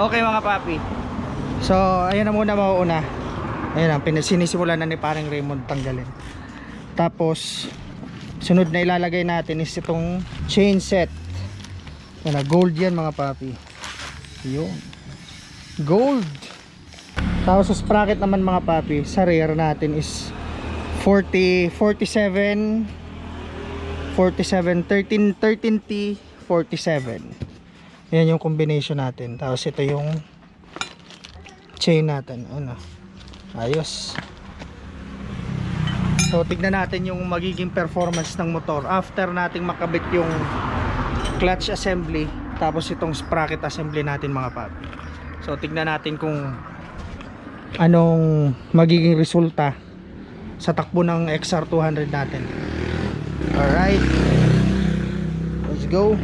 Okay mga papi. So ayun na muna mauuna. Ayun ang sinisimulan na ni parang Raymond tanggalin. Tapos sunod na ilalagay natin is itong chain set. Yan na, gold yan mga papi. Yun, gold. Tapos sa sprocket naman mga papi, sa rear natin is 40, 47, 13T, 47. Yan yung combination natin. Tapos ito yung chain natin. Ano, ayos. So tignan natin yung magiging performance ng motor after nating makabit yung clutch assembly, tapos itong sprocket assembly natin mga papi. So tignan natin kung anong magiging resulta sa takbo ng XR200 natin. Alright, let's go.